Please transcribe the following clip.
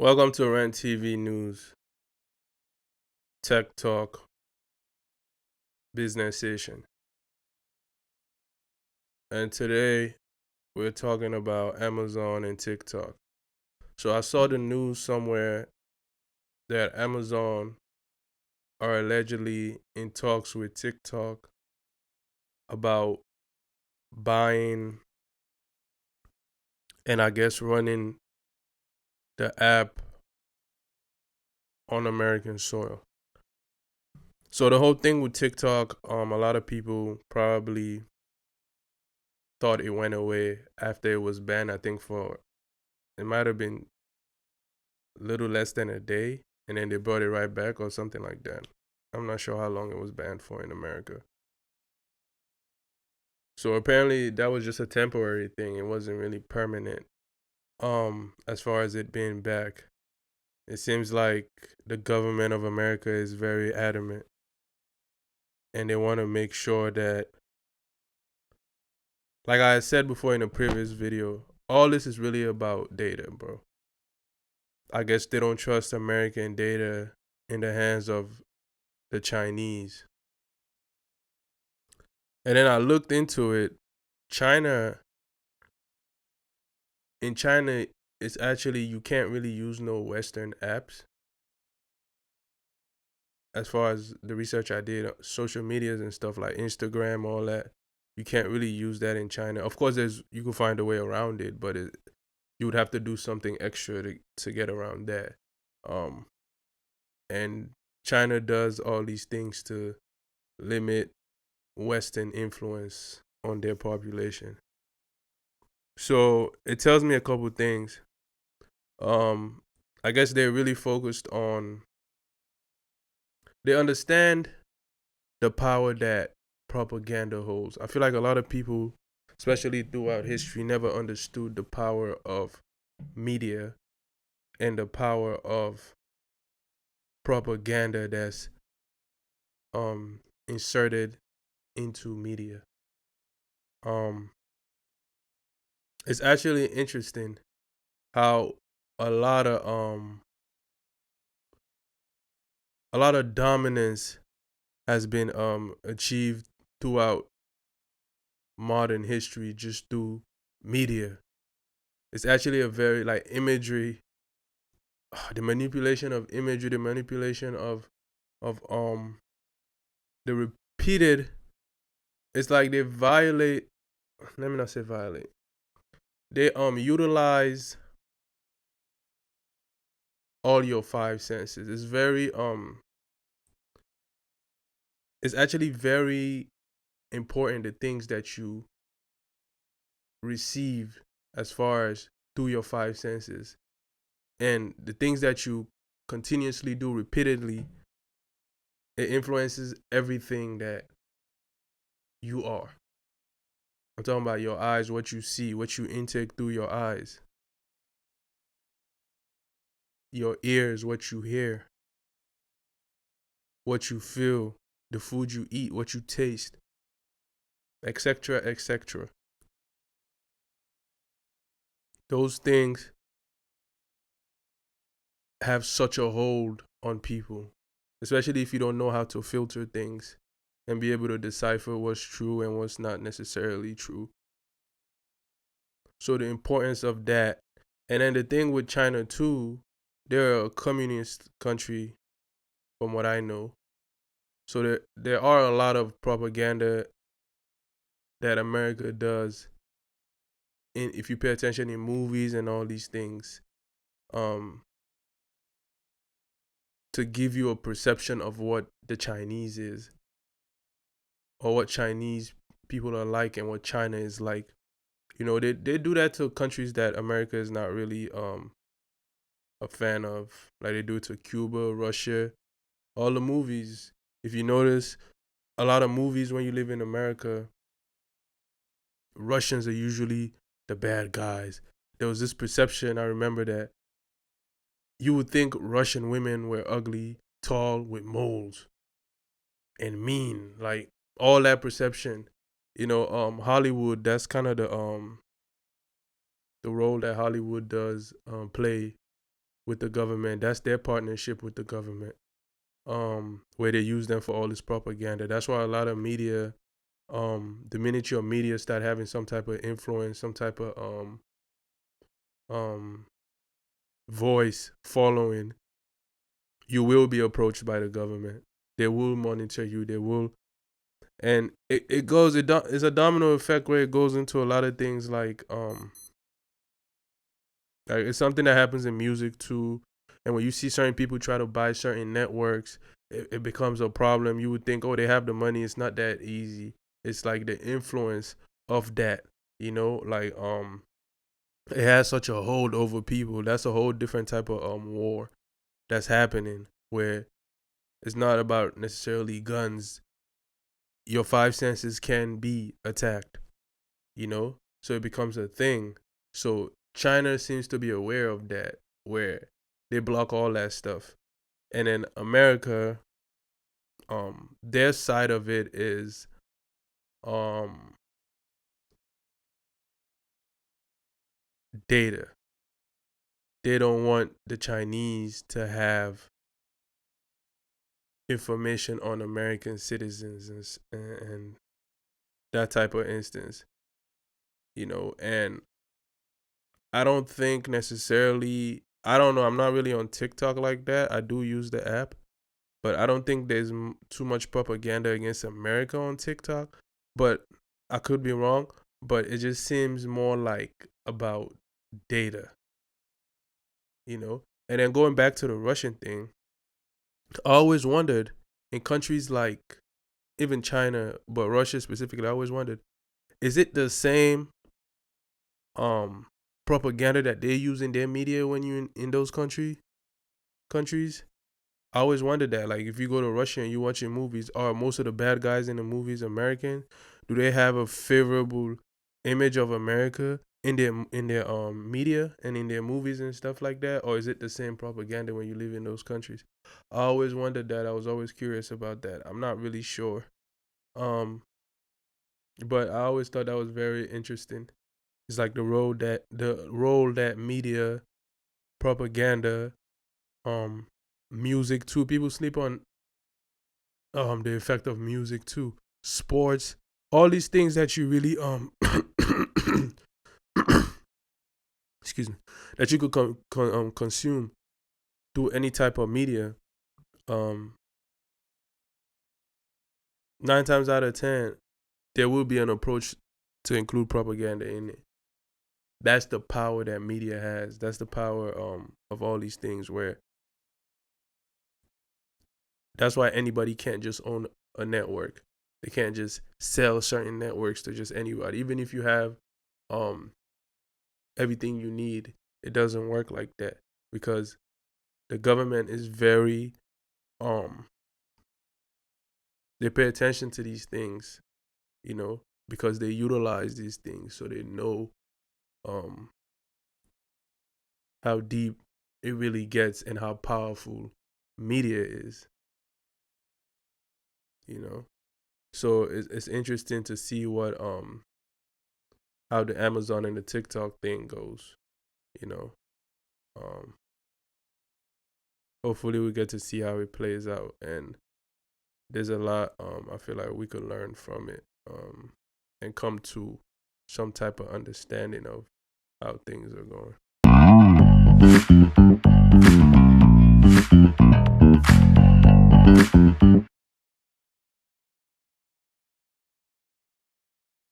Welcome to renttv News, Tech Talk, Business Station. And today we're talking about Amazon and TikTok. So I saw the news somewhere that Amazon are allegedly in talks with TikTok about buying and I guess running the app on American soil. So the whole thing with TikTok, a lot of people probably thought it went away after it was banned. I think for it might have been a little less than a day, and then they brought it right back or something like that. I'm not sure how long it was banned for in America. So apparently that was just a temporary thing. It wasn't really permanent. As far as it being back, it seems like the government of America is very adamant, and they want to make sure that, like I said before in a previous video, all this is really about data, bro. I guess they don't trust American data in the hands of the Chinese. And then I looked into it. China, in China, it's actually, you can't really use no Western apps. As far as the research I did, social medias and stuff like Instagram, all that, you can't really use that in China. Of course, you can find a way around it, but you would have to do something extra to get around that. Um, and China does all these things to limit Western influence on their population. So it tells me a couple things. Um, I guess they're really focused on. They understand the power that propaganda holds. I feel like a lot of people, especially throughout history, never understood the power of media and the power of propaganda that's inserted into media. Um, it's actually interesting how a lot of a lot of dominance has been achieved throughout modern history just through media. It's actually a very like imagery, the manipulation of imagery, the manipulation of the repeated. It's like they violate. Let me not say violate. They utilize all your five senses. It's very It's actually very important the things that you receive as far as through your five senses and the things that you continuously do repeatedly. It influences everything that you are. I'm talking about your eyes, what you see, what you intake through your eyes, your ears, what you hear, what you feel, the food you eat, what you taste, etc., etc. Those things have such a hold on people, especially if you don't know how to filter things and be able to decipher what's true and what's not necessarily true. So the importance of that. And then the thing with China too, they're a communist country from what I know. So there are a lot of propaganda that America does if you pay attention in movies and all these things, um, to give you a perception of what the Chinese is or what Chinese people are like and what China is like. You know, they do that to countries that America is not really a fan of, like they do to Cuba, Russia, all the movies. If you notice, a lot of movies when you live in America, Russians are usually the bad guys. There was this perception, I remember, that you would think Russian women were ugly, tall, with moles, and mean. Like all that perception. You know, Hollywood, that's kind of the role that Hollywood does play. with the government. That's their partnership with the government. Where they use them for all this propaganda. That's why a lot of media, the minute your media start having some type of influence, some type of um voice following, you will be approached by the government. They will monitor you. They will, and it's a domino effect where it goes into a lot of things like it's something that happens in music too. And when you see certain people try to buy certain networks, it becomes a problem. You would think, oh, they have the money. It's not that easy. It's like the influence of that, like it has such a hold over people. That's a whole different type of war that's happening where it's not about necessarily guns. Your five senses can be attacked, so it becomes a thing. So China seems to be aware of that, where they block all that stuff. And then America, their side of it is data. They don't want the Chinese to have information on American citizens and that type of instance, and I don't think necessarily, I don't know, I'm not really on TikTok like that. I do use the app, but I don't think there's too much propaganda against America on TikTok, but I could be wrong, but it just seems more like about data, And then going back to the Russian thing, I always wondered in countries like even China, but Russia specifically, I always wondered, is it the same propaganda that they use in their media when you in those countries? I always wondered that. Like, if you go to Russia and you watching movies, are most of the bad guys in the movies American? Do they have a favorable image of America in their media and in their movies and stuff like that? Or is it the same propaganda when you live in those countries? I always wondered that. I was always curious about that. I'm not really sure. But I always thought that was very interesting. It's like the role that media, propaganda, music too. People sleep on the effect of music too. Sports, all these things that you really excuse me, that you could consume through any type of media. 9 times out of 10, there will be an approach to include propaganda in it. That's the power that media has. That's the power of all these things, where that's why anybody can't just own a network. They can't just sell certain networks to just anybody. Even if you have everything you need, it doesn't work like that, because the government is very they pay attention to these things, because they utilize these things, so they know how deep it really gets and how powerful media is. So it's interesting to see what how the Amazon and the TikTok thing goes. Hopefully we get to see how it plays out, and there's a lot I feel like we could learn from it, and come to some type of understanding of how things are going.